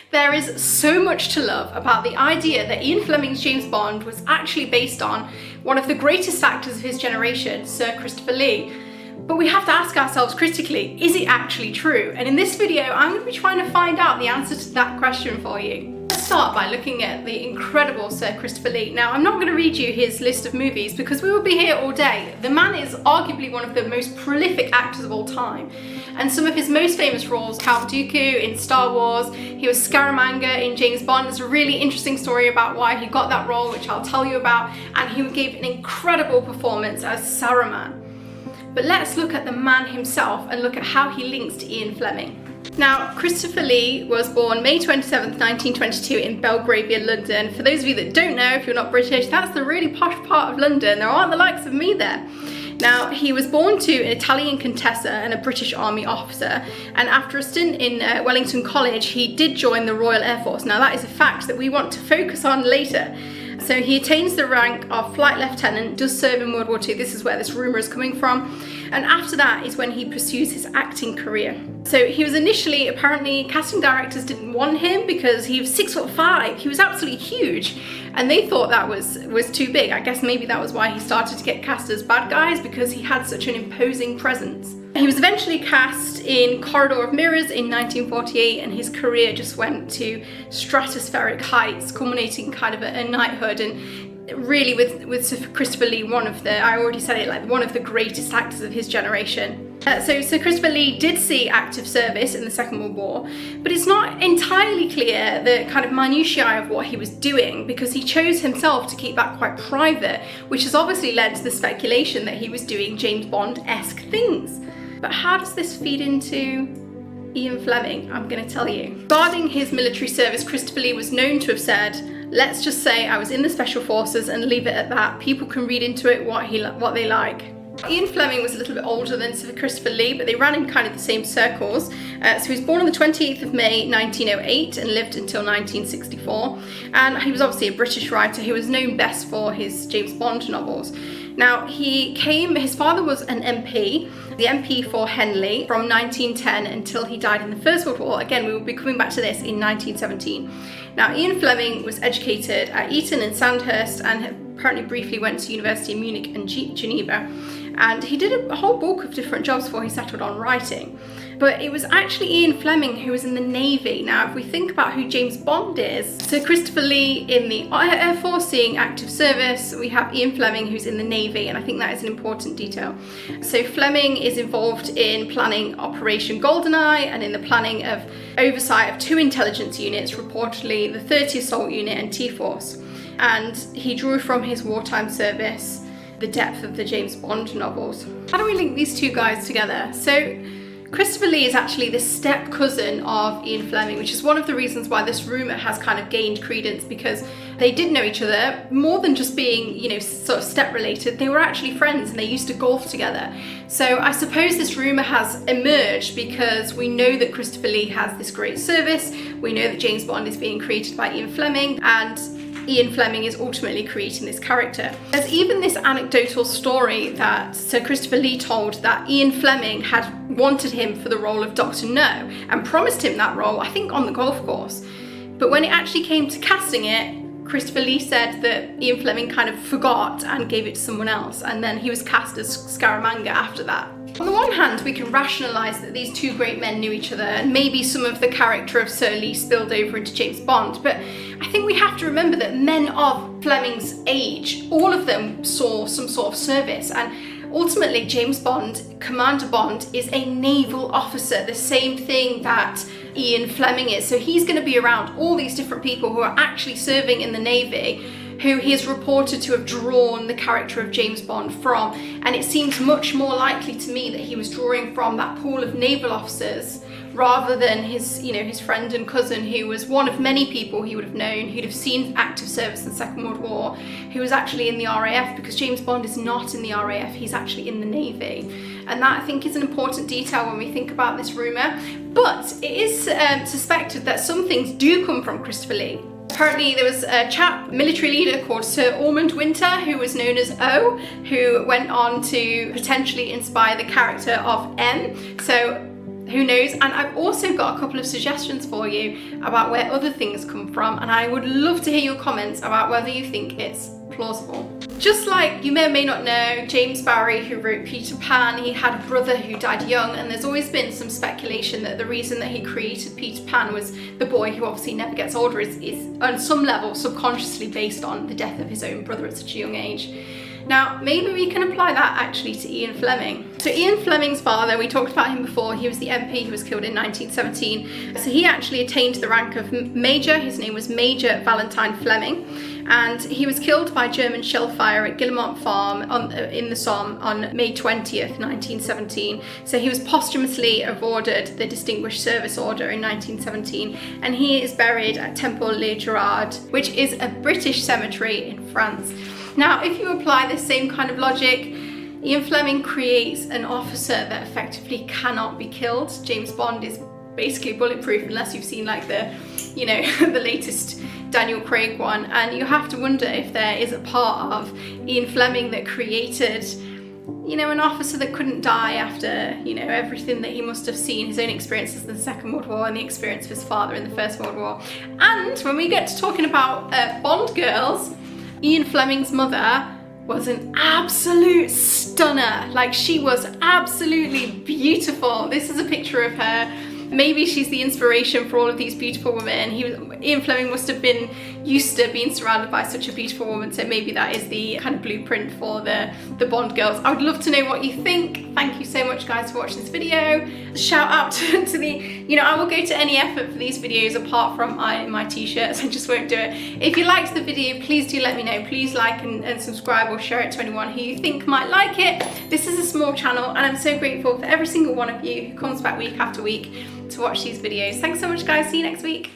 There is so much to love about the idea that Ian Fleming's James Bond was actually based on one of the greatest actors of his generation, Sir Christopher Lee. But we have to ask ourselves critically, is it actually true? And in this video, I'm going to be trying to find out the answer to that question for you. Let's start by looking at the incredible Sir Christopher Lee. Now, I'm not going to read you his list of movies because we will be here all day. The man is arguably one of the most prolific actors of all time. And some of his most famous roles, Count Dooku in Star Wars, he was Scaramanga in James Bond. There's a really interesting story about why he got that role, which I'll tell you about. And he gave an incredible performance as Saruman. But let's look at the man himself and look at how he links to Ian Fleming. Now, Christopher Lee was born May 27th, 1922 in Belgravia, London. For those of you that don't know, if you're not British, that's the really posh part of London. There aren't the likes of me there. Now, he was born to an Italian Contessa and a British Army officer, and after a stint in Wellington College, he did join the Royal Air Force. Now, that is a fact that we want to focus on later. So he attains the rank of flight lieutenant, does serve in World War II. This is where this rumour is coming from. And after that is when he pursues his acting career. So he was initially, apparently, casting directors didn't want him because he was 6'5". He was absolutely huge. And they thought that was too big. I guess maybe that was why he started to get cast as bad guys, because he had such an imposing presence. He was eventually cast in Corridor of Mirrors in 1948, and his career just went to stratospheric heights, culminating kind of a knighthood, and really with Sir Christopher Lee, one of the greatest actors of his generation. So Sir Christopher Lee did see active service in the Second World War, but it's not entirely clear the kind of minutiae of what he was doing, because he chose himself to keep that quite private, which has obviously led to the speculation that he was doing James Bond-esque things. But how does this feed into Ian Fleming? I'm going to tell you. Regarding his military service, Christopher Lee was known to have said, "Let's just say I was in the Special Forces and leave it at that. People can read into it what they like." Ian Fleming was a little bit older than Sir Christopher Lee, but they ran in kind of the same circles. So he was born on the 28th of May 1908 and lived until 1964. And he was obviously a British writer who was known best for his James Bond novels. Now, his father was an MP, the MP for Henley from 1910 until he died in the First World War. Again, we will be coming back to this in 1917. Now, Ian Fleming was educated at Eton and Sandhurst, and apparently briefly went to University of Munich and Geneva. And he did a whole bulk of different jobs before he settled on writing. But it was actually Ian Fleming who was in the Navy. Now, if we think about who James Bond is, so Christopher Lee in the Air Force seeing active service, we have Ian Fleming who's in the Navy, and I think that is an important detail. So Fleming is involved in planning Operation GoldenEye and in the planning of oversight of 2 intelligence units, reportedly the 30th Assault Unit and T-Force. And he drew from his wartime service the depth of the James Bond novels. How do we link these two guys together? So Christopher Lee is actually the step cousin of Ian Fleming, which is one of the reasons why this rumour has kind of gained credence, because they did know each other more than just being, sort of step related. They were actually friends and they used to golf together. So I suppose this rumour has emerged because we know that Christopher Lee has this great service. We know that James Bond is being created by Ian Fleming, and Ian Fleming is ultimately creating this character. There's even this anecdotal story that Sir Christopher Lee told that Ian Fleming had wanted him for the role of Dr. No and promised him that role, I think on the golf course. But when it actually came to casting it, Christopher Lee said that Ian Fleming kind of forgot and gave it to someone else, and then he was cast as Scaramanga after that. On the one hand, we can rationalise that these two great men knew each other, and maybe some of the character of Sir Lee spilled over into James Bond, but I think we have to remember that men of Fleming's age, all of them saw some sort of service, and ultimately James Bond, Commander Bond, is a naval officer, the same thing that Ian Fleming is. So he's going to be around all these different people who are actually serving in the Navy, who he is reported to have drawn the character of James Bond from. And it seems much more likely to me that he was drawing from that pool of naval officers rather than his friend and cousin, who was one of many people he would have known, who'd have seen active service in the Second World War, who was actually in the RAF, because James Bond is not in the RAF, he's actually in the Navy. And that, I think, is an important detail when we think about this rumour. But it is suspected that some things do come from Christopher Lee. Apparently there was a military leader called Sir Ormond Winter, who was known as O, who went on to potentially inspire the character of M. So Who knows? And I've also got a couple of suggestions for you about where other things come from, and I would love to hear your comments about whether you think it's plausible. Just like you may or may not know, James Barrie, who wrote Peter Pan, he had a brother who died young, and there's always been some speculation that the reason that he created Peter Pan was the boy who obviously never gets older is on some level subconsciously based on the death of his own brother at such a young age. Now, maybe we can apply that actually to Ian Fleming. So Ian Fleming's father, we talked about him before, he was the MP who was killed in 1917. So he actually attained the rank of Major. His name was Major Valentine Fleming, and he was killed by German shell fire at Guillemot Farm in the Somme on May 20th, 1917. So he was posthumously awarded the Distinguished Service Order in 1917, and he is buried at Temple Les Gerards, which is a British cemetery in France. Now, if you apply this same kind of logic, Ian Fleming creates an officer that effectively cannot be killed. James Bond is basically bulletproof unless you've seen like the, you know, the latest Daniel Craig one. And you have to wonder if there is a part of Ian Fleming that created, you know, an officer that couldn't die after, you know, everything that he must have seen, his own experiences in the Second World War and the experience of his father in the First World War. And when we get to talking about Bond girls, Ian Fleming's mother was an absolute stunner. Like, she was absolutely beautiful. This is a picture of her. Maybe she's the inspiration for all of these beautiful women. Ian Fleming must have been used to being surrounded by such a beautiful woman, so maybe that is the kind of blueprint for the Bond girls. I would love to know what you think. Thank you so much, guys, for watching this video. Shout out to the, you know, I will go to any effort for these videos apart from ironing my t-shirts. I just won't do it. If you liked the video, please do let me know. Please like and subscribe or share it to anyone who you think might like it. This is a small channel, and I'm so grateful for every single one of you who comes back week after week to watch these videos. Thanks so much, guys. See you next week.